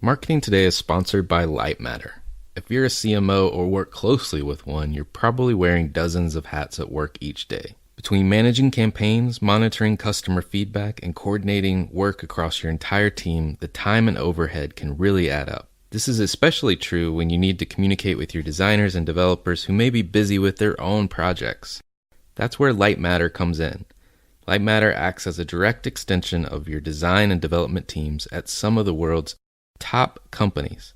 Marketing Today is sponsored by Lightmatter. If you're a CMO or work closely with one, you're probably wearing dozens of hats at work each day. Between managing campaigns, monitoring customer feedback, and coordinating work across your entire team, the time and overhead can really add up. This is especially true when you need to communicate with your designers and developers who may be busy with their own projects. That's where Lightmatter comes in. Lightmatter acts as a direct extension of your design and development teams at some of the world's top companies.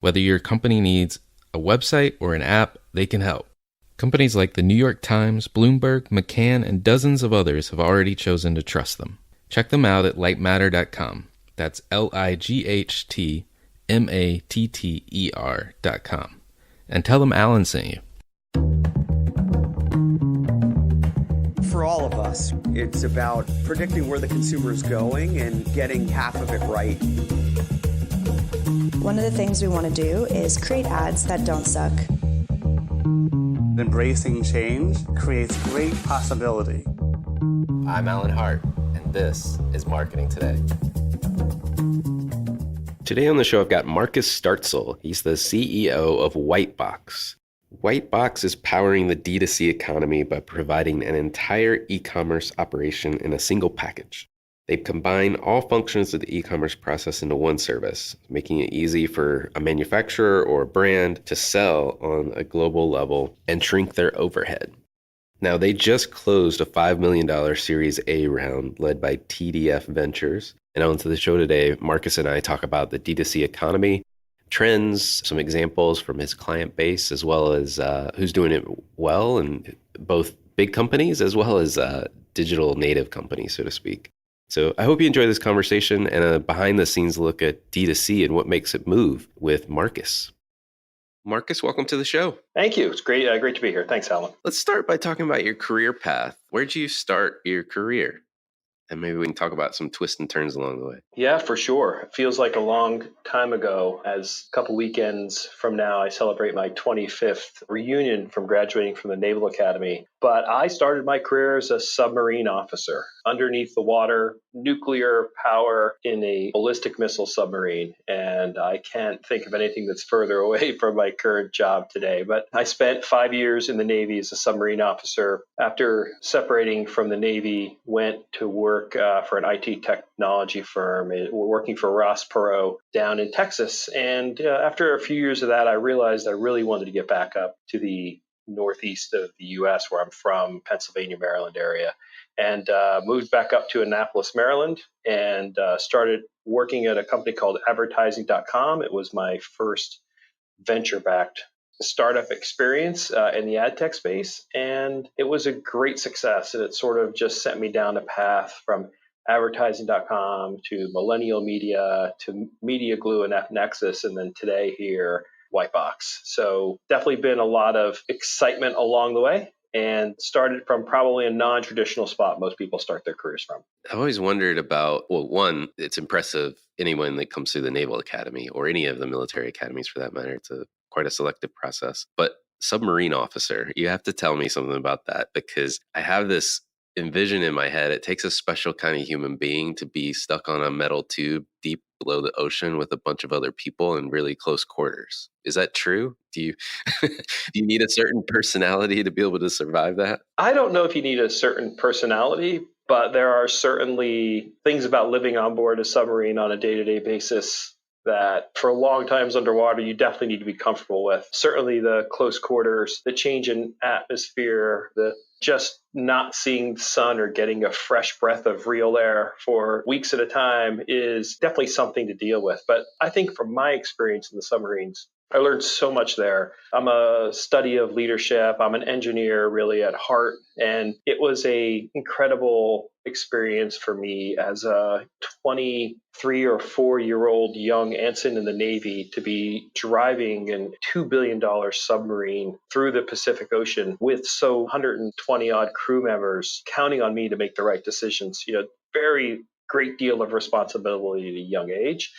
Whether your company needs a website or an app, they can help. Companies like the New York Times, Bloomberg, McCann, and dozens of others have already chosen to trust them. Check them out at lightmatter.com. That's lightmatter.com. And tell them Alan sent you. For all of us, it's about predicting where the consumer is going and getting half of it right. One of the things we want to do is create ads that don't suck. Embracing change creates great possibility. I'm Alan Hart, and this is Marketing Today. Today on the show, I've got Marcus Startzel. He's the CEO of Whitebox. Whitebox is powering the D2C economy by providing an entire e-commerce operation in a single package. They combine all functions of the e-commerce process into one service, making it easy for a manufacturer or a brand to sell on a global level and shrink their overhead. Now, they just closed a $5 million Series A round led by TDF Ventures. And on to the show today, Marcus and I talk about the D2C economy, trends, some examples from his client base, as well as who's doing it well, and both big companies as well as digital native companies, so to speak. So I hope you enjoy this conversation and a behind-the-scenes look at D2C and what makes it move with Marcus. Marcus, welcome to the show. Thank you. It's great to be here. Thanks, Alan. Let's start by talking about your career path. Where'd you start your career? And maybe we can talk about some twists and turns along the way. Yeah, for sure. It feels like a long time ago. As a couple weekends from now, I celebrate my 25th reunion from graduating from the Naval Academy. But I started my career as a submarine officer, underneath the water, nuclear power in a ballistic missile submarine. And I can't think of anything that's further away from my current job today. But I spent 5 years in the Navy as a submarine officer. After separating from the Navy, went to work for an IT technology firm, working for Ross Perot down in Texas. And after a few years of that, I realized I really wanted to get back up to the northeast of the U.S., where I'm from, Pennsylvania, Maryland area, and moved back up to Annapolis, Maryland, and started working at a company called advertising.com. It was my first venture-backed startup experience in the ad tech space, and it was a great success. And it sort of just sent me down a path from advertising.com to Millennial Media to MediaGlu and AppNexus, and then today here, Whitebox. So definitely been a lot of excitement along the way, and started from probably a non-traditional spot most people start their careers from. I've always wondered about, well, one, it's impressive anyone that comes through the Naval Academy or any of the military academies for that matter. It's quite a selective process. But submarine officer, you have to tell me something about that, because I have this envision in my head. It takes a special kind of human being to be stuck on a metal tube deep below the ocean with a bunch of other people in really close quarters. Is that true? Do you do you need a certain personality to be able to survive that? I don't know if you need a certain personality, but there are certainly things about living on board a submarine on a day-to-day basis that for long times underwater, you definitely need to be comfortable with. Certainly the close quarters, the change in atmosphere, the just not seeing the sun or getting a fresh breath of real air for weeks at a time is definitely something to deal with. But I think from my experience in the submarines, I learned so much there. I'm a study of leadership. I'm an engineer really at heart. And it was a incredible experience for me as a 23 or 4-year-old young ensign in the Navy to be driving a $2 billion submarine through the Pacific Ocean with 120 odd crew members counting on me to make the right decisions. Very great deal of responsibility at a young age.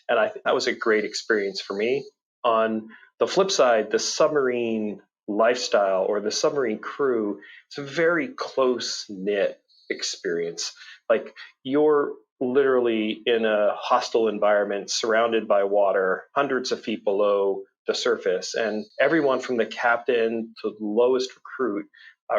And I think that was a great experience for me. On the flip side, the submarine lifestyle or the submarine crew, it's a very close-knit experience. Like, you're literally in a hostile environment, surrounded by water, hundreds of feet below the surface. And everyone from the captain to the lowest recruit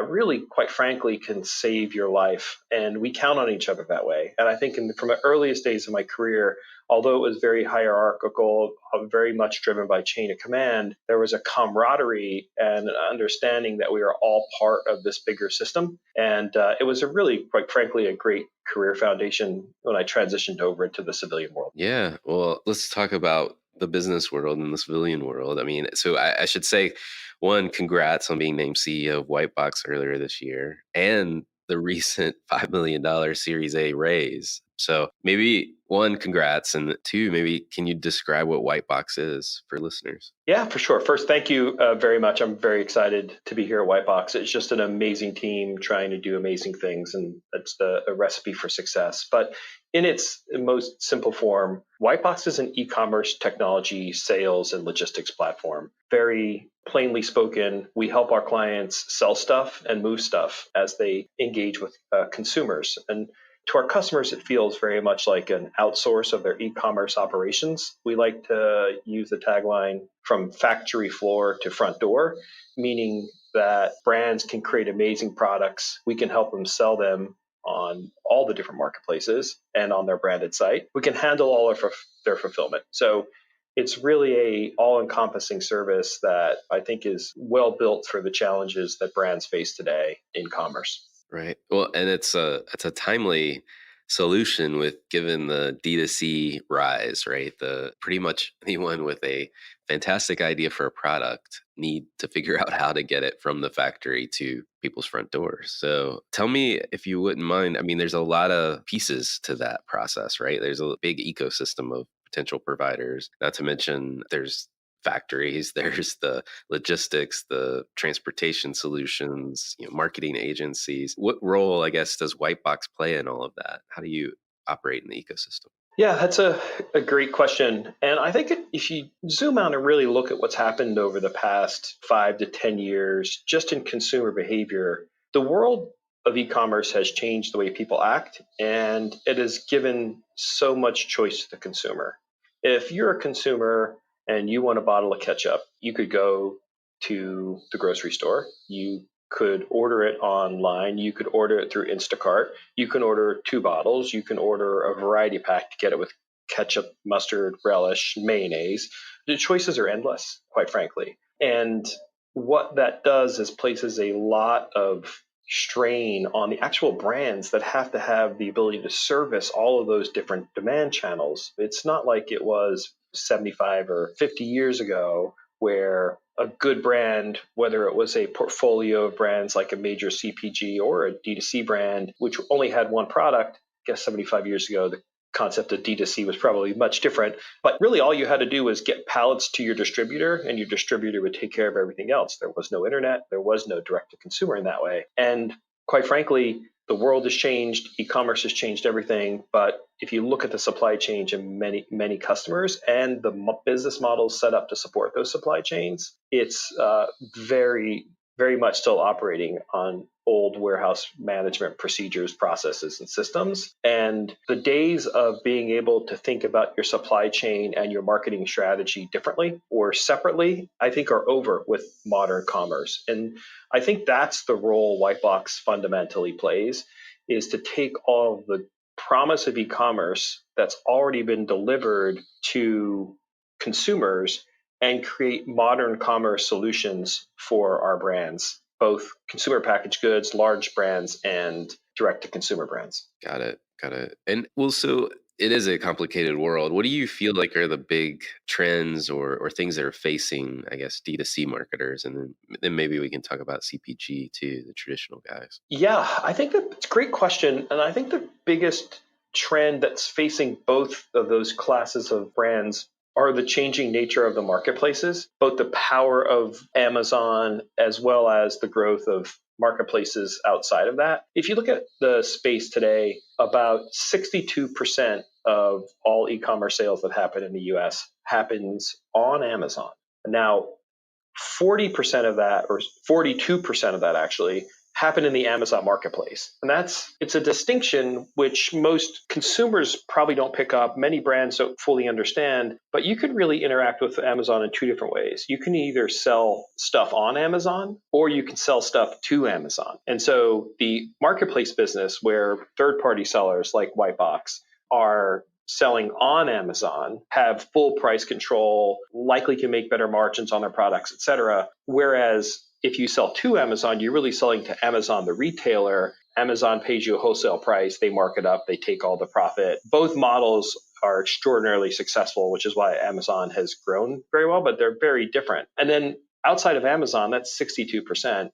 really, quite frankly, can save your life. And we count on each other that way. And I think from the earliest days of my career, although it was very hierarchical, very much driven by chain of command, there was a camaraderie and an understanding that we are all part of this bigger system. And it was a really, quite frankly, a great career foundation when I transitioned over into the civilian world. Yeah. Well, let's talk about the business world and the civilian world. I mean, so I should say, one, congrats on being named CEO of Whitebox earlier this year and the recent $5 million Series A raise. So maybe one, congrats. And two, maybe can you describe what Whitebox is for listeners? Yeah, for sure. First, thank you very much. I'm very excited to be here at Whitebox. It's just an amazing team trying to do amazing things, and that's a recipe for success. But in its most simple form, Whitebox is an e-commerce technology, sales, and logistics platform. Very plainly spoken, we help our clients sell stuff and move stuff as they engage with consumers. And to our customers, it feels very much like an outsource of their e-commerce operations. We like to use the tagline from factory floor to front door, meaning that brands can create amazing products. We can help them sell them on all the different marketplaces and on their branded site. We can handle all of their fulfillment. So it's really a all-encompassing service that I think is well built for the challenges that brands face today in commerce. Right. Well, and it's a timely solution with given the D2C rise, right? The pretty much anyone with a fantastic idea for a product need to figure out how to get it from the factory to people's front doors. So tell me if you wouldn't mind. I mean, there's a lot of pieces to that process, right? There's a big ecosystem of potential providers, not to mention there's factories, there's the logistics, the transportation solutions, marketing agencies. What role, I guess, does Whitebox play in all of that? How do you operate in the ecosystem? Yeah, that's a great question. And I think if you zoom out and really look at what's happened over the past 5 to 10 years, just in consumer behavior, the world of e-commerce has changed the way people act, and it has given so much choice to the consumer. If you're a consumer and you want a bottle of ketchup, you could go to the grocery store. You could order it online. You could order it through Instacart. You can order 2 bottles. You can order a variety pack to get it with ketchup, mustard, relish, mayonnaise. The choices are endless, quite frankly. And what that does is places a lot of strain on the actual brands that have to have the ability to service all of those different demand channels. It's not like it was 75 or 50 years ago where a good brand, whether it was a portfolio of brands like a major CPG or a D2C brand, which only had one product, I guess 75 years ago, the concept of D2C was probably much different. But really all you had to do was get pallets to your distributor, and your distributor would take care of everything else. There was no internet. There was no direct to consumer in that way. And quite frankly, the world has changed. E-commerce has changed everything. But if you look at the supply chain and many customers and the business models set up to support those supply chains, it's very, very much still operating on old warehouse management procedures, processes, and systems. And the days of being able to think about your supply chain and your marketing strategy differently or separately, I think are over with modern commerce. And I think that's the role Whitebox fundamentally plays, is to take all of the promise of e-commerce that's already been delivered to consumers and create modern commerce solutions for our brands, both consumer packaged goods, large brands, and direct-to-consumer brands. Got it. And well, so it is a complicated world. What do you feel like are the big trends or things that are facing, I guess, D2C marketers? And then maybe we can talk about CPG too, the traditional guys. Yeah, I think that's a great question. And I think the biggest trend that's facing both of those classes of brands are the changing nature of the marketplaces, both the power of Amazon as well as the growth of marketplaces outside of that. If you look at the space today, about 62% of all e-commerce sales that happen in the US happens on Amazon. Now, 40% of that, or 42% of that actually, happen in the Amazon marketplace. And it's a distinction which most consumers probably don't pick up. Many brands don't fully understand, but you can really interact with Amazon in two different ways. You can either sell stuff on Amazon or you can sell stuff to Amazon. And so the marketplace business where third-party sellers like Whitebox are selling on Amazon have full price control, likely can make better margins on their products, et cetera. Whereas if you sell to Amazon, you're really selling to Amazon, the retailer. Amazon pays you a wholesale price. They mark it up. They take all the profit. Both models are extraordinarily successful, which is why Amazon has grown very well, but they're very different. And then outside of Amazon, that's 62%.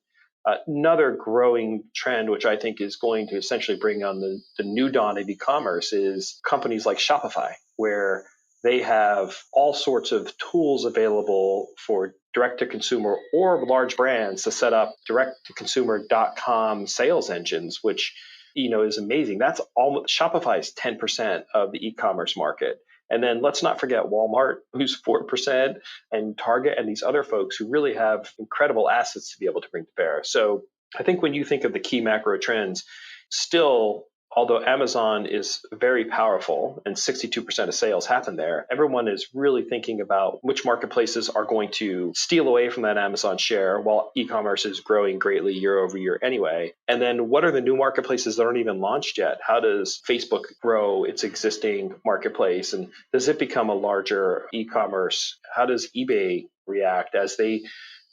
Another growing trend, which I think is going to essentially bring on the new dawn of e-commerce, is companies like Shopify, where they have all sorts of tools available for direct-to-consumer or large brands to set up direct-to-consumer.com sales engines, which is amazing. That's almost Shopify is 10% of the e-commerce market. And then let's not forget Walmart, who's 4%, and Target and these other folks who really have incredible assets to be able to bring to bear. So I think when you think of the key macro trends, still, although Amazon is very powerful and 62% of sales happen there, everyone is really thinking about which marketplaces are going to steal away from that Amazon share while e-commerce is growing greatly year over year anyway. And then what are the new marketplaces that aren't even launched yet? How does Facebook grow its existing marketplace? And does it become a larger e-commerce? How does eBay react as they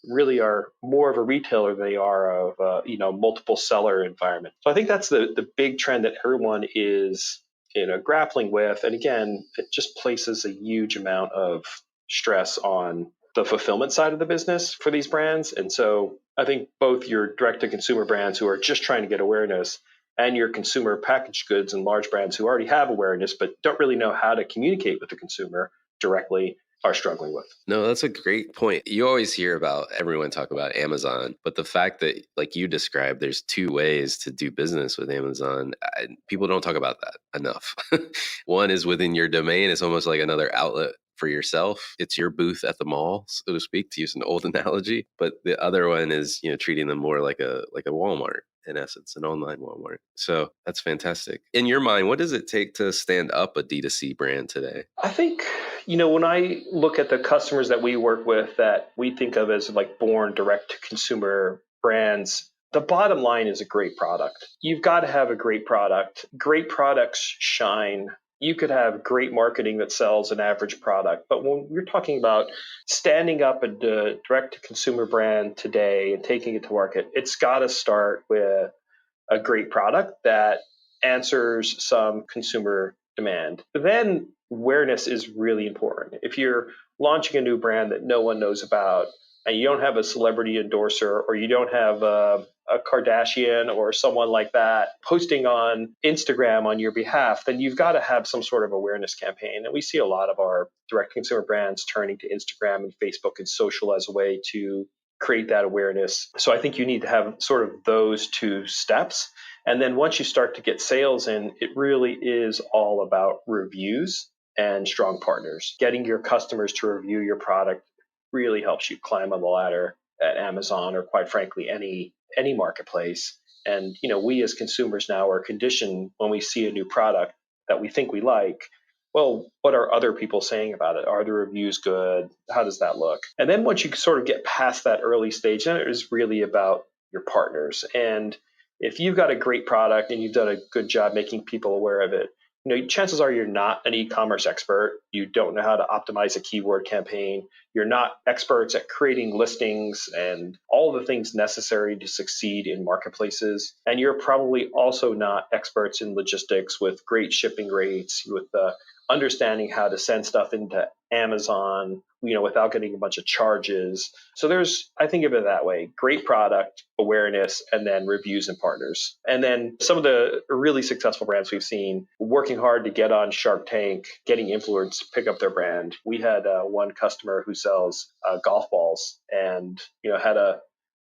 really are more of a retailer than they are of multiple seller environment. So I think that's the big trend that everyone is grappling with. And again, it just places a huge amount of stress on the fulfillment side of the business for these brands. And so I think both your direct-to-consumer brands who are just trying to get awareness and your consumer packaged goods and large brands who already have awareness but don't really know how to communicate with the consumer directly are struggling with. No, that's a great point. You always hear about everyone talk about Amazon, but the fact that, like you described, there's two ways to do business with Amazon, people don't talk about that enough. One is within your domain. It's almost like another outlet for yourself. It's your booth at the mall, so to speak, to use an old analogy. But the other one is, treating them more like a Walmart, in essence, an online Walmart. So that's fantastic. In your mind, what does it take to stand up a D2C brand today? I think, when I look at the customers that we work with that we think of as like born direct to consumer brands, the bottom line is a great product. You've got to have a great product. Great products shine. You could have great marketing that sells an average product. But when we're talking about standing up a direct-to-consumer brand today and taking it to market, it's got to start with a great product that answers some consumer demand. But then awareness is really important. If you're launching a new brand that no one knows about, and you don't have a celebrity endorser, or you don't have a Kardashian or someone like that posting on Instagram on your behalf, then you've got to have some sort of awareness campaign. And we see a lot of our direct consumer brands turning to Instagram and Facebook and social as a way to create that awareness. So I think you need to have sort of those two steps. And then once you start to get sales in, it really is all about reviews and strong partners. Getting your customers to review your product really helps you climb on the ladder at Amazon or, quite frankly, any marketplace. And we as consumers now are conditioned when we see a new product that we think we like. Well, what are other people saying about it? Are the reviews good? How does that look? And then once you sort of get past that early stage, then it is really about your partners. And if you've got a great product and you've done a good job making people aware of it, chances are you're not an e-commerce expert. You don't know how to optimize a keyword campaign. You're not experts at creating listings and all the things necessary to succeed in marketplaces. And you're probably also not experts in logistics with great shipping rates, with understanding how to send stuff into Amazon, without getting a bunch of charges. So I think of it that way: great product, awareness, and then reviews and partners. And then some of the really successful brands we've seen working hard to get on Shark Tank, getting influencers to pick up their brand. We had one customer who sells golf balls and, had a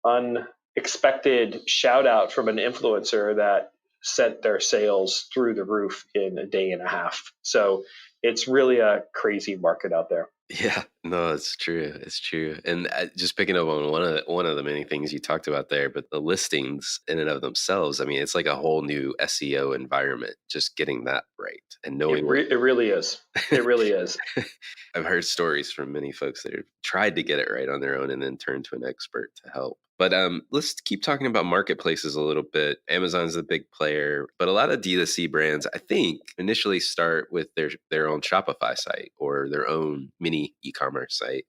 unexpected shout out from an influencer that sent their sales through the roof in a day and a half. So It's really a crazy market out there. Yeah, no, it's true. It's true. And just picking up on one of the many things you talked about there, but the listings in and of themselves, I mean, it's like a whole new SEO environment, just getting that right and knowing what. It really is. It really is. I've heard stories from many folks that have tried to get it right on their own and then turned to an expert to help. But let's keep talking about marketplaces a little bit. Amazon's the big player, but a lot of D2C brands, I think, initially start with their own Shopify site or their own mini e-commerce site.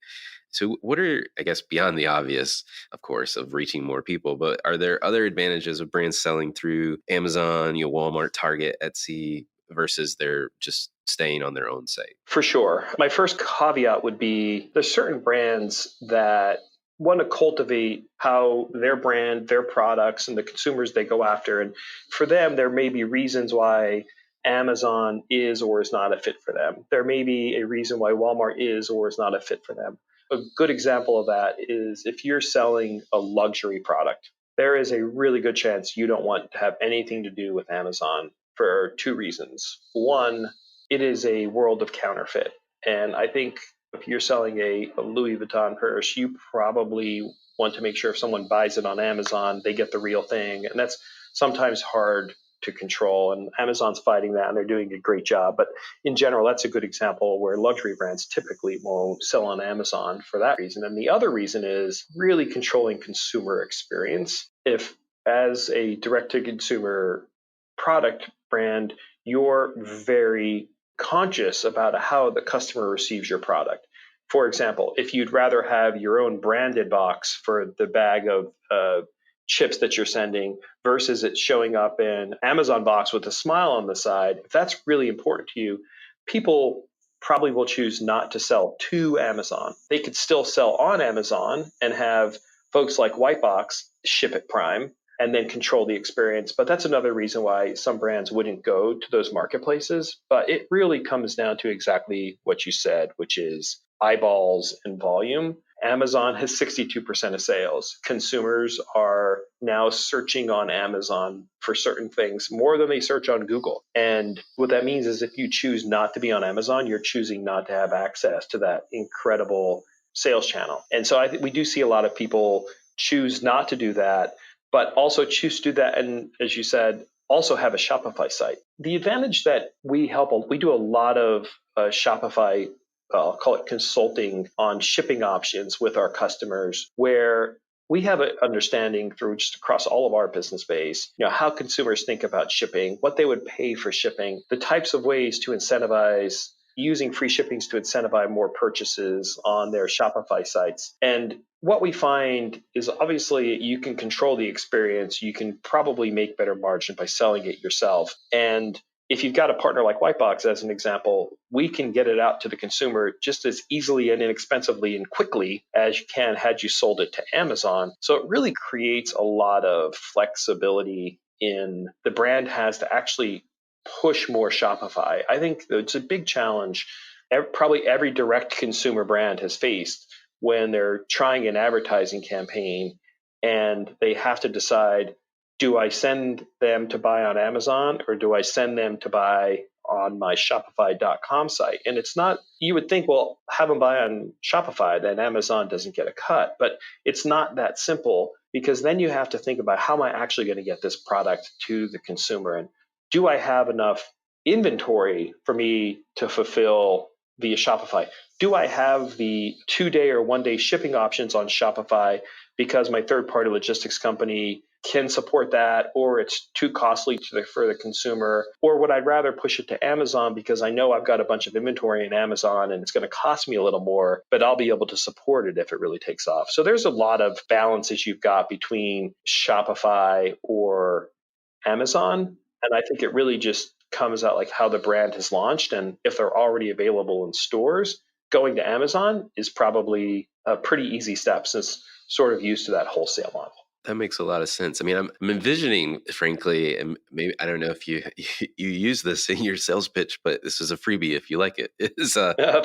So what are, I guess, beyond the obvious, of course, of reaching more people, but are there other advantages of brands selling through Amazon, Walmart, Target, Etsy, versus they're just staying on their own site? For sure. My first caveat would be there's certain brands that want to cultivate how their brand, their products, and the consumers they go after. And for them, there may be reasons why Amazon is or is not a fit for them. There may be a reason why Walmart is or is not a fit for them. A good example of that is if you're selling a luxury product, there is a really good chance you don't want to have anything to do with Amazon for two reasons. One, it is a world of counterfeit. And I think if you're selling a Louis Vuitton purse, you probably want to make sure if someone buys it on Amazon, they get the real thing. And that's sometimes hard to control. And Amazon's fighting that, and they're doing a great job. But in general, that's a good example where luxury brands typically won't sell on Amazon for that reason. And the other reason is really controlling consumer experience. If, as a direct-to-consumer product brand, you're very conscious about how the customer receives your product. For example, if you'd rather have your own branded box for the bag of chips that you're sending versus it showing up in Amazon box with a smile on the side, if that's really important to you, people probably will choose not to sell to Amazon. They could still sell on Amazon and have folks like Whitebox ship it prime and then control the experience. But that's another reason why some brands wouldn't go to those marketplaces. But it really comes down to exactly what you said, which is eyeballs and volume. Amazon has 62% of sales. Consumers are now searching on Amazon for certain things more than they search on Google. And what that means is if you choose not to be on Amazon, you're choosing not to have access to that incredible sales channel. And so I think we do see a lot of people choose not to do that, but also choose to do that. And as you said, also have a Shopify site. The advantage that we do a lot of Shopify, I'll call it consulting on shipping options with our customers, where we have an understanding through just across all of our business base, how consumers think about shipping, what they would pay for shipping, the types of ways to incentivize using free shippings to incentivize more purchases on their Shopify sites. And what we find is obviously you can control the experience. You can probably make better margin by selling it yourself. And if you've got a partner like Whitebox, as an example, we can get it out to the consumer just as easily and inexpensively and quickly as you can had you sold it to Amazon. So it really creates a lot of flexibility in the brand has to actually push more Shopify. I think it's a big challenge probably every direct consumer brand has faced when they're trying an advertising campaign and they have to decide, do I send them to buy on Amazon or do I send them to buy on my Shopify.com site? And it's not, you would think, well, have them buy on Shopify, then Amazon doesn't get a cut. But it's not that simple, because then you have to think about how am I actually going to get this product to the consumer? And do I have enough inventory for me to fulfill via Shopify? Do I have the 2-day or 1-day shipping options on Shopify because my third-party logistics company can support that, or it's too costly for the consumer? Or would I rather push it to Amazon because I know I've got a bunch of inventory in Amazon and it's going to cost me a little more, but I'll be able to support it if it really takes off? So there's a lot of balances you've got between Shopify or Amazon. And I think it really just comes out like how the brand has launched. And if they're already available in stores, going to Amazon is probably a pretty easy step since sort of used to that wholesale model. That makes a lot of sense. I mean, I'm envisioning, frankly, and maybe I don't know if you use this in your sales pitch, but this is a freebie if you like it.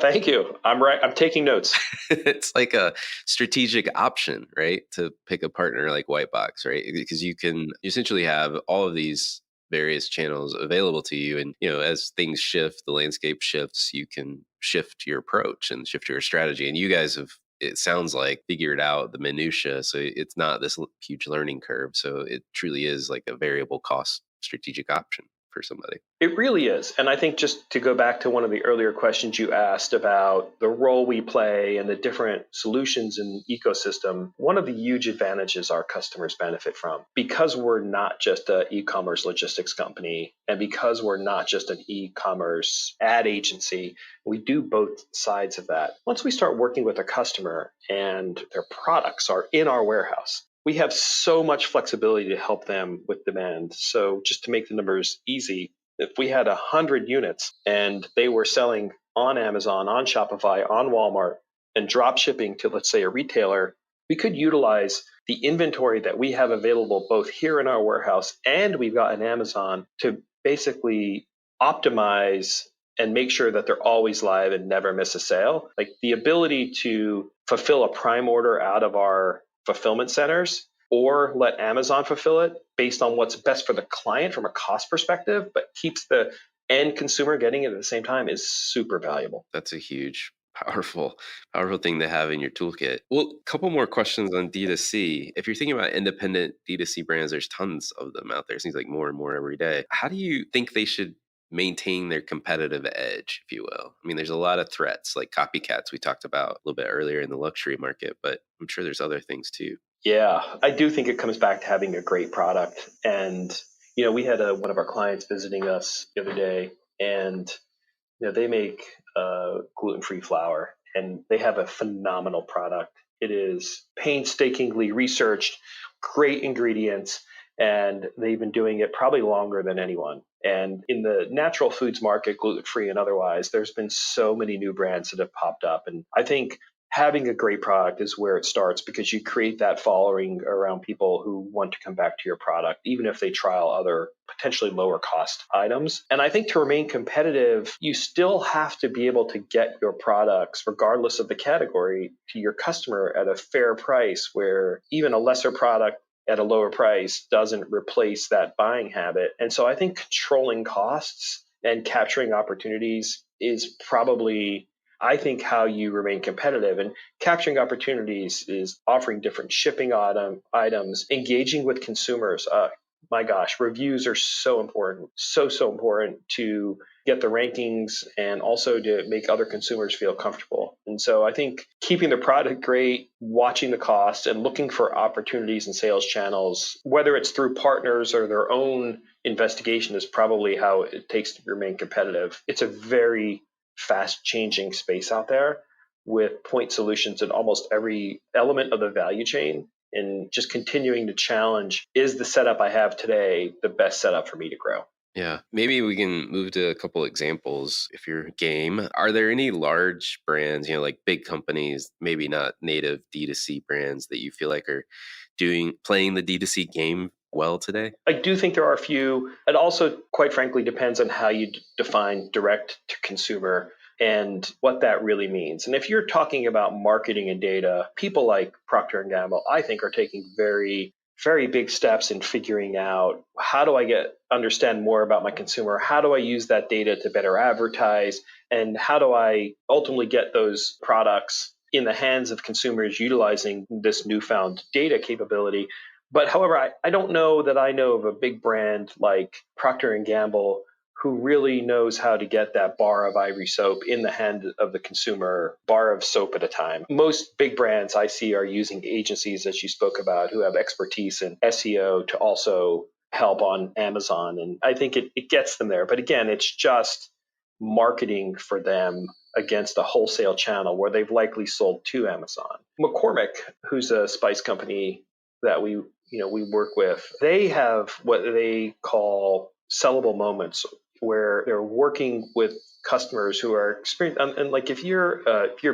Thank you. I'm right. I'm taking notes. It's like a strategic option, right? To pick a partner like Whitebox, right? Because you can essentially have all of these various channels available to you. And, as things shift, the landscape shifts, you can shift your approach and shift your strategy. And you guys have, it sounds like, figured out the minutia. So it's not this huge learning curve. So it truly is like a variable cost strategic option for somebody. It really is. And I think, just to go back to one of the earlier questions you asked about the role we play and the different solutions in the ecosystem, one of the huge advantages our customers benefit from, because we're not just an e-commerce logistics company, and because we're not just an e-commerce ad agency, we do both sides of that. Once we start working with a customer and their products are in our warehouse, we have so much flexibility to help them with demand. So just to make the numbers easy, if we had 100 units and they were selling on Amazon, on Shopify, on Walmart, and drop shipping to, let's say, a retailer, we could utilize the inventory that we have available both here in our warehouse and we've got in Amazon to basically optimize and make sure that they're always live and never miss a sale. Like, the ability to fulfill a prime order out of our fulfillment centers or let Amazon fulfill it based on what's best for the client from a cost perspective, but keeps the end consumer getting it at the same time, is super valuable. That's a huge, powerful thing to have in your toolkit. Well, a couple more questions on D2C. If you're thinking about independent D2C brands, there's tons of them out there. It seems like more and more every day. How do you think they should maintain their competitive edge, if you will? I mean, there's a lot of threats like copycats we talked about a little bit earlier in the luxury market, but I'm sure there's other things too. Yeah, I do think it comes back to having a great product. And, we had one of our clients visiting us the other day, and, they make gluten-free flour, and they have a phenomenal product. It is painstakingly researched, great ingredients, and they've been doing it probably longer than anyone. And in the natural foods market, gluten-free and otherwise, there's been so many new brands that have popped up. And I think having a great product is where it starts, because you create that following around people who want to come back to your product, even if they trial other potentially lower cost items. And I think to remain competitive, you still have to be able to get your products, regardless of the category, to your customer at a fair price, where even a lesser product at a lower price doesn't replace that buying habit. And so I think controlling costs and capturing opportunities is probably, I think, how you remain competitive. And capturing opportunities is offering different shipping items, engaging with consumers. My gosh, reviews are so important, so important to get the rankings and also to make other consumers feel comfortable. And so I think keeping the product great, watching the cost, and looking for opportunities and sales channels, whether it's through partners or their own investigation, is probably how it takes to remain competitive. It's a very fast changing space out there with point solutions in almost every element of the value chain. And just continuing to challenge, is the setup I have today the best setup for me to grow? Yeah, maybe we can move to a couple examples if you're game. Are there any large brands, like big companies, maybe not native D2C brands, that you feel like are playing the D2C game well today? I do think there are a few. It also, quite frankly, depends on how you define direct to consumer and what that really means. And if you're talking about marketing and data, people like Procter & Gamble, I think, are taking very, very big steps in figuring out, how do I understand more about my consumer? How do I use that data to better advertise? And how do I ultimately get those products in the hands of consumers utilizing this newfound data capability? But however, I don't know that I know of a big brand like Procter & Gamble who really knows how to get that bar of Ivory soap in the hand of the consumer, bar of soap at a time. Most big brands I see are using agencies, as you spoke about, who have expertise in SEO to also help on Amazon. And I think it gets them there. But again, it's just marketing for them against a wholesale channel where they've likely sold to Amazon. McCormick, who's a spice company that we work with, they have what they call sellable moments, where they're working with customers who are experienced. And like, if you're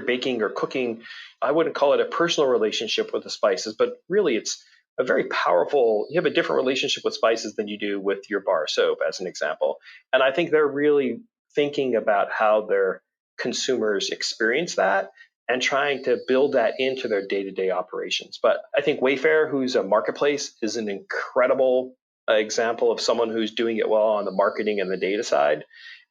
baking or cooking, I wouldn't call it a personal relationship with the spices, but really it's a very powerful, you have a different relationship with spices than you do with your bar of soap, as an example. And I think they're really thinking about how their consumers experience that and trying to build that into their day-to-day operations. But I think Wayfair, who's a marketplace, is an incredible an example of someone who's doing it well on the marketing and the data side.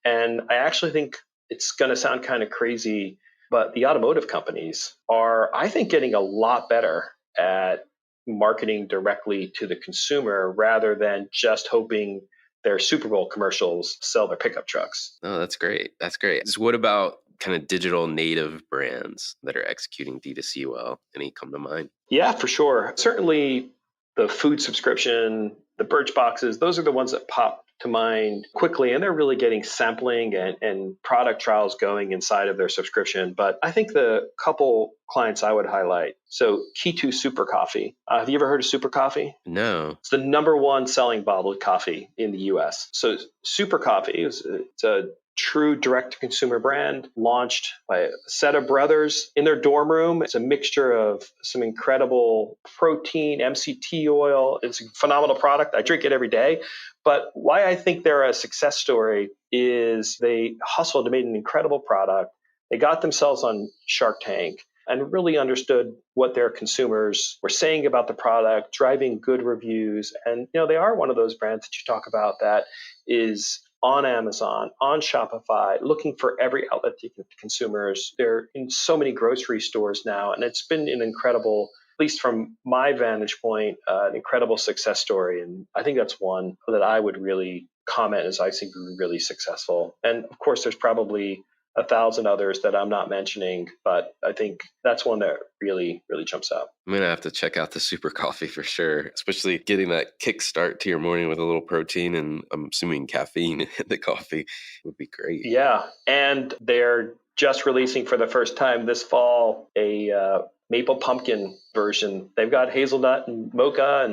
And I actually think it's going to sound kind of crazy, but the automotive companies are, I think, getting a lot better at marketing directly to the consumer rather than just hoping their Super Bowl commercials sell their pickup trucks. Oh, that's great. That's great. So what about kind of digital native brands that are executing D2C well? Any come to mind? Yeah, for sure. Certainly the food subscription, the Birch boxes, those are the ones that pop to mind quickly. And they're really getting sampling and product trials going inside of their subscription. But I think the couple clients I would highlight. So Key2 Super Coffee. Have you ever heard of Super Coffee? No. It's the number one selling bottled coffee in the US. So Super Coffee it's a true direct-to-consumer brand launched by a set of brothers in their dorm room. It's a mixture of some incredible protein, MCT oil. It's a phenomenal product. I drink it every day. But why I think they're a success story is they hustled and made an incredible product. They got themselves on Shark Tank and really understood what their consumers were saying about the product, driving good reviews. And they are one of those brands that you talk about that is on Amazon, on Shopify, looking for every outlet to consumers. They're in so many grocery stores now, and it's been an incredible, at least from my vantage point, an incredible success story. And I think that's one that I would really comment as I think really successful. And of course, there's probably 1,000 others that I'm not mentioning, but I think that's one that really, really jumps out. I'm going to have to check out the Super Coffee for sure, especially getting that kickstart to your morning with a little protein and I'm assuming caffeine in the coffee would be great. Yeah. And they're just releasing for the first time this fall a maple pumpkin version. They've got hazelnut and mocha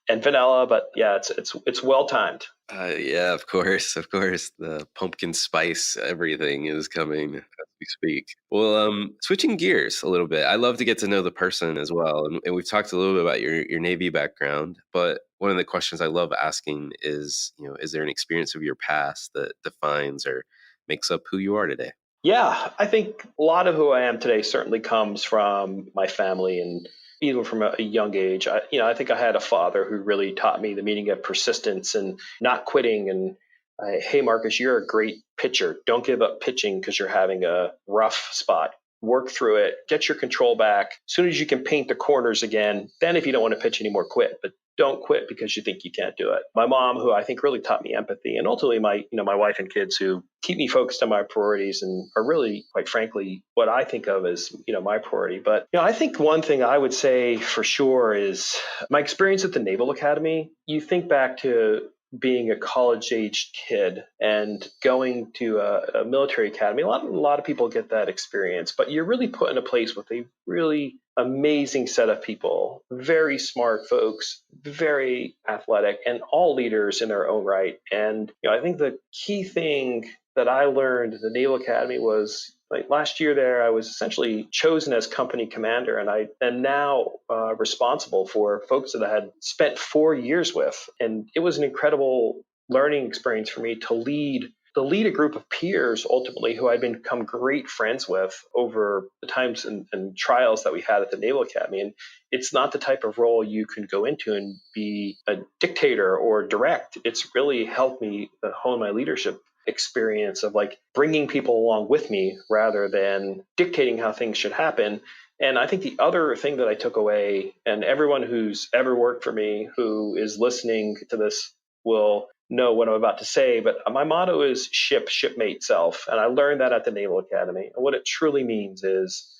and vanilla, but yeah, it's well timed. Yeah, of course. The pumpkin spice everything is coming as we speak. Well, switching gears a little bit, I love to get to know the person as well. And we've talked a little bit about your Navy background, but one of the questions I love asking is, is there an experience of your past that defines or makes up who you are today? Yeah, I think a lot of who I am today certainly comes from my family and even from a young age. I think I had a father who really taught me the meaning of persistence and not quitting. And hey, Marcus, you're a great pitcher. Don't give up pitching because you're having a rough spot. Work through it, get your control back. As soon as you can paint the corners again, then if you don't want to pitch anymore, quit. But don't quit because you think you can't do it. My mom, who I think really taught me empathy, and ultimately my wife and kids who keep me focused on my priorities and are really, quite frankly, what I think of as, my priority. But, I think one thing I would say for sure is my experience at the Naval Academy. You think back to being a college-aged kid and going to a military academy. A lot of people get that experience, but you're really put in a place with a really amazing set of people, very smart folks, very athletic, and all leaders in their own right. And I think the key thing that I learned at the Naval Academy was, like, last year there, I was essentially chosen as company commander, and I am now responsible for folks that I had spent 4 years with. And it was an incredible learning experience for me to lead a group of peers ultimately who I'd become great friends with over the times and trials that we had at the Naval Academy. And it's not the type of role you can go into and be a dictator or direct. It's really helped me hone my leadership experience of like bringing people along with me rather than dictating how things should happen. And I think the other thing that I took away, and everyone who's ever worked for me who is listening to this will know what I'm about to say, but my motto is shipmate self. And I learned that at the Naval Academy. And what it truly means is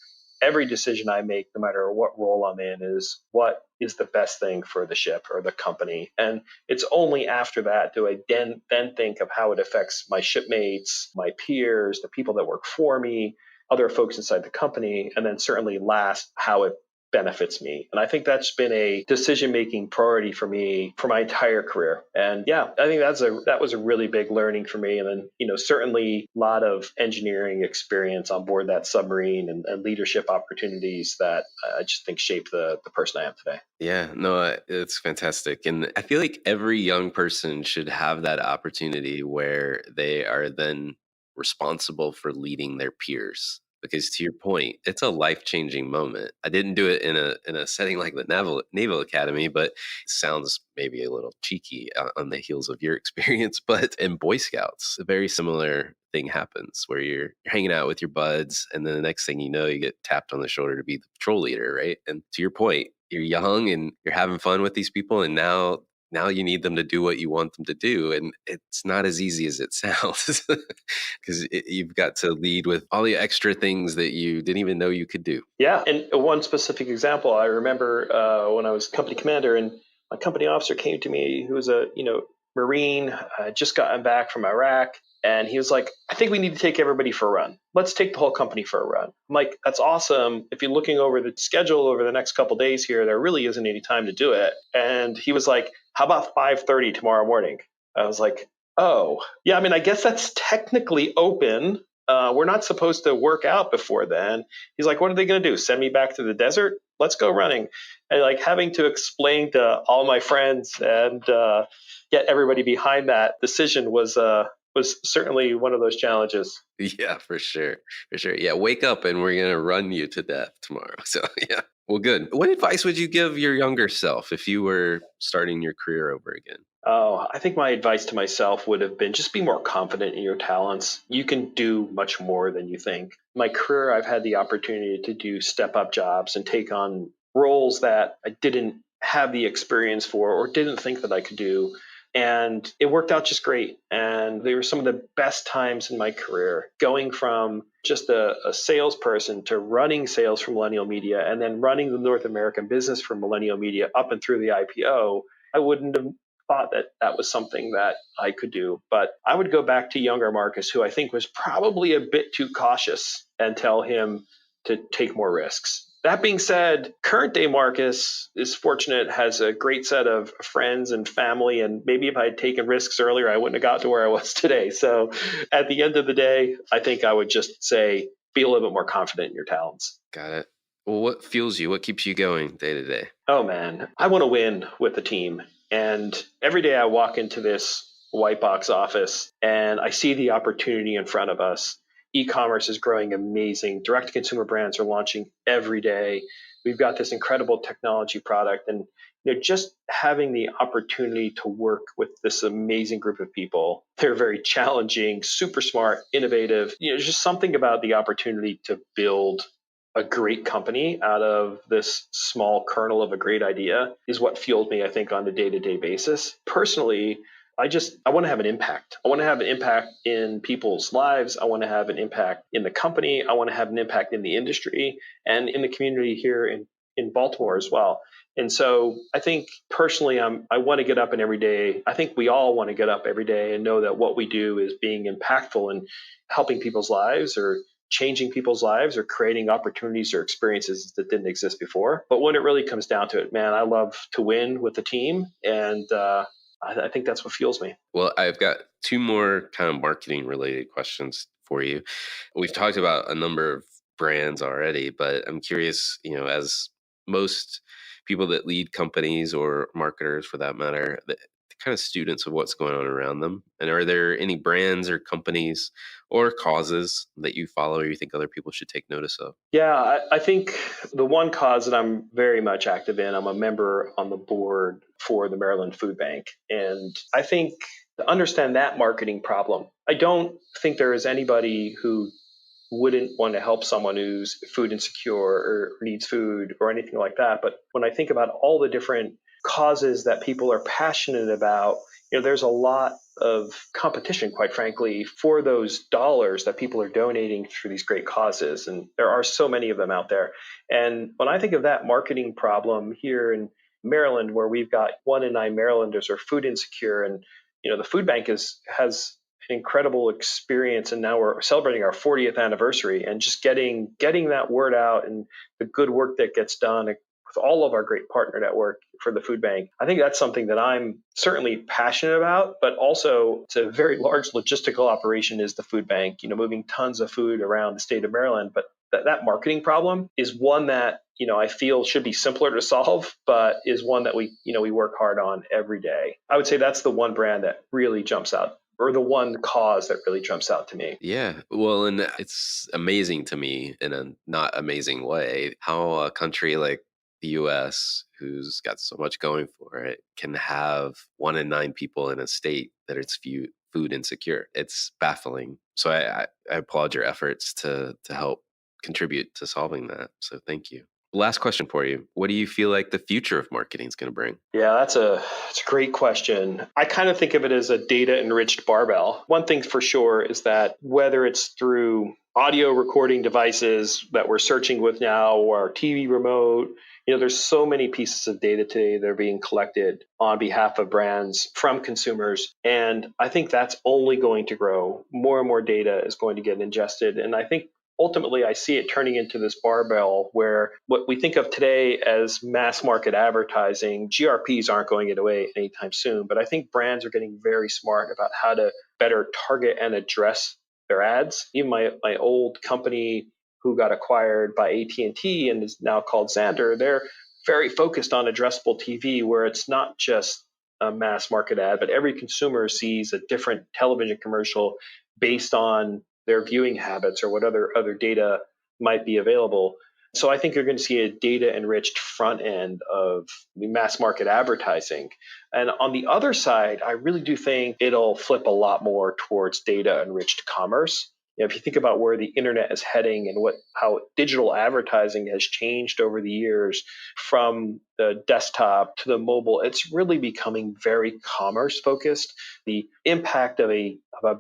every decision I make, no matter what role I'm in, is what is the best thing for the ship or the company. And it's only after that do I then think of how it affects my shipmates, my peers, the people that work for me, other folks inside the company, and then certainly last, how it benefits me. And I think that's been a decision-making priority for me for my entire career. And yeah, I think that was a really big learning for me. And then, certainly a lot of engineering experience on board that submarine and leadership opportunities that I just think shape the person I am today. Yeah, no, it's fantastic. And I feel like every young person should have that opportunity where they are then responsible for leading their peers. because to your point, it's a life-changing moment. I didn't do it in a setting like the Naval Academy, but it sounds maybe a little cheeky on the heels of your experience. But in Boy Scouts, a very similar thing happens where you're hanging out with your buds, and then the next thing you know, you get tapped on the shoulder to be the patrol leader, right? And to your point, you're young and you're having fun with these people, and now you need them to do what you want them to do. And it's not as easy as it sounds because you've got to lead with all the extra things that you didn't even know you could do. Yeah. And one specific example, I remember when I was company commander and my company officer came to me, who was a, Marine, just gotten back from Iraq. And he was like, I think we need to take everybody for a run. Let's take the whole company for a run. I'm like, that's awesome. If you're looking over the schedule over the next couple of days here, there really isn't any time to do it. And he was like, how about 5:30 tomorrow morning? I was like, oh, yeah, I mean, I guess that's technically open. We're not supposed to work out before then. He's like, what are they going to do? Send me back to the desert? Let's go running. And like having to explain to all my friends and get everybody behind that decision was certainly one of those challenges. Yeah, for sure. For sure. Yeah, wake up and we're going to run you to death tomorrow. So, yeah. Well, good. What advice would you give your younger self if you were starting your career over again? Oh, I think my advice to myself would have been just be more confident in your talents. You can do much more than you think. My career, I've had the opportunity to do step up jobs and take on roles that I didn't have the experience for or didn't think that I could do. And it worked out just great. And they were some of the best times in my career, going from just a salesperson to running sales for Millennial Media and then running the North American business for Millennial Media up and through the IPO. I wouldn't have thought that that was something that I could do. But I would go back to younger Marcus, who I think was probably a bit too cautious, and tell him to take more risks. That being said, current day Marcus is fortunate, has a great set of friends and family, and maybe if I had taken risks earlier, I wouldn't have got to where I was today. So at the end of the day, I think I would just say, be a little bit more confident in your talents. Got it. Well, what fuels you? What keeps you going day to day? Oh man, I want to win with the team. And every day I walk into this Whitebox office and I see the opportunity in front of us. E-commerce is growing amazing. Direct-to-consumer brands are launching every day. We've got this incredible technology product, and just having the opportunity to work with this amazing group of people. They're very challenging, super smart, innovative. There's just something about the opportunity to build a great company out of this small kernel of a great idea is what fueled me, I think, on a day-to-day basis. Personally, I want to have an impact. I want to have an impact in people's lives. I want to have an impact in the company. I want to have an impact in the industry and in the community here in Baltimore as well. And so I think personally, I want to get up and every day. I think we all want to get up every day and know that what we do is being impactful and helping people's lives or changing people's lives or creating opportunities or experiences that didn't exist before. But when it really comes down to it, man, I love to win with the team. And I think that's what fuels me. Well, I've got two more kind of marketing related questions for you. We've talked about a number of brands already, but I'm curious, as most people that lead companies or marketers for that matter, they're kind of students of what's going on around them. And are there any brands or companies or causes that you follow or you think other people should take notice of? Yeah, I think the one cause that I'm very much active in, I'm a member on the board for the Maryland Food Bank. And I think to understand that marketing problem, I don't think there is anybody who wouldn't want to help someone who's food insecure or needs food or anything like that. But when I think about all the different causes that people are passionate about, there's a lot of competition, quite frankly, for those dollars that people are donating for these great causes. And there are so many of them out there. And when I think of that marketing problem here in Maryland, where we've got 1 in 9 Marylanders are food insecure, and the food bank has an incredible experience, and now we're celebrating our 40th anniversary, and just getting that word out and the good work that gets done with all of our great partner network for the food bank. I think that's something that I'm certainly passionate about, but also it's a very large logistical operation is the food bank, moving tons of food around the state of Maryland. But that marketing problem is one that, I feel should be simpler to solve, but is one that we work hard on every day. I would say that's the one brand that really jumps out or the one cause that really jumps out to me. Yeah, well, and it's amazing to me in a not amazing way how a country like the US, who's got so much going for it, can have 1 in 9 people in a state that it's food insecure. It's baffling. So I applaud your efforts to help contribute to solving that. So thank you. Last question for you. What do you feel like the future of marketing is going to bring? Yeah, that's a great question. I kind of think of it as a data enriched barbell. One thing for sure is that whether it's through audio recording devices that we're searching with now or our TV remote, there's so many pieces of data today that are being collected on behalf of brands from consumers. And I think that's only going to grow. More and more data is going to get ingested. And I think ultimately, I see it turning into this barbell where what we think of today as mass market advertising, GRPs aren't going away anytime soon. But I think brands are getting very smart about how to better target and address their ads. Even my old company who got acquired by AT&T and is now called Xandr, they're very focused on addressable TV, where it's not just a mass market ad, but every consumer sees a different television commercial based on their viewing habits or what other data might be available. So I think you're going to see a data enriched front end of mass market advertising. And on the other side, I really do think it'll flip a lot more towards data enriched commerce. If you think about where the internet is heading and how digital advertising has changed over the years from the desktop to the mobile, it's really becoming very commerce focused. The impact of a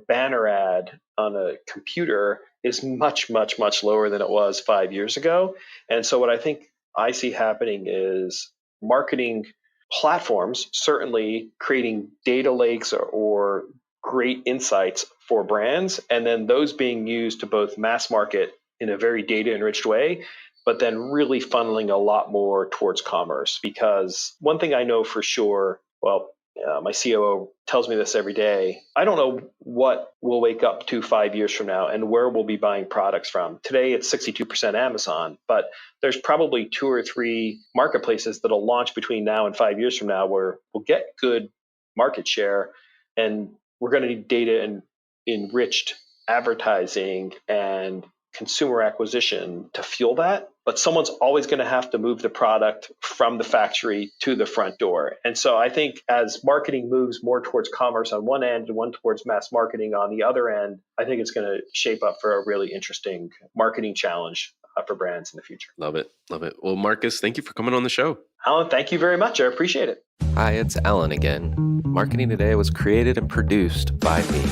banner ad on a computer is much, much, much lower than it was 5 years ago. And so what I think I see happening is marketing platforms certainly creating data lakes or great insights for brands, and then those being used to both mass market in a very data enriched way, but then really funneling a lot more towards commerce. Because one thing I know for sure, my COO tells me this every day, I don't know what we'll wake up to 5 years from now and where we'll be buying products from. Today, it's 62% Amazon, but there's probably 2 or 3 marketplaces that'll launch between now and 5 years from now where we'll get good market share, and we're going to need data and enriched advertising and consumer acquisition to fuel that. But someone's always going to have to move the product from the factory to the front door. And so I think as marketing moves more towards commerce on one end and one towards mass marketing on the other end, I think it's going to shape up for a really interesting marketing challenge for brands in the future. Love it. Love it. Well, Marcus, thank you for coming on the show. Alan, thank you very much. I appreciate it. Hi, it's Alan again. Marketing Today was created and produced by me.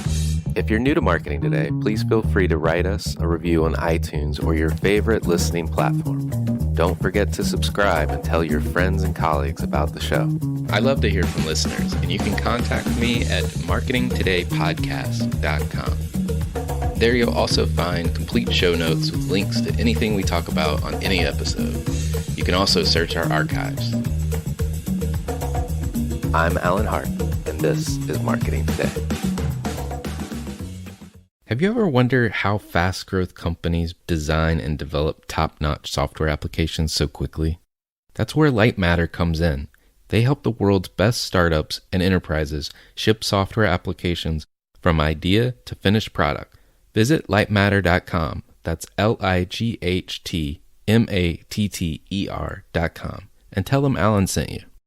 If you're new to Marketing Today, please feel free to write us a review on iTunes or your favorite listening platform. Don't forget to subscribe and tell your friends and colleagues about the show. I love to hear from listeners, and you can contact me at marketingtodaypodcast.com. There you'll also find complete show notes with links to anything we talk about on any episode. You can also search our archives. I'm Alan Hart, and this is Marketing Today. Have you ever wondered how fast growth companies design and develop top-notch software applications so quickly? That's where Lightmatter comes in. They help the world's best startups and enterprises ship software applications from idea to finished product. Visit lightmatter.com. That's LIGHTMATTER.com. And tell them Alan sent you.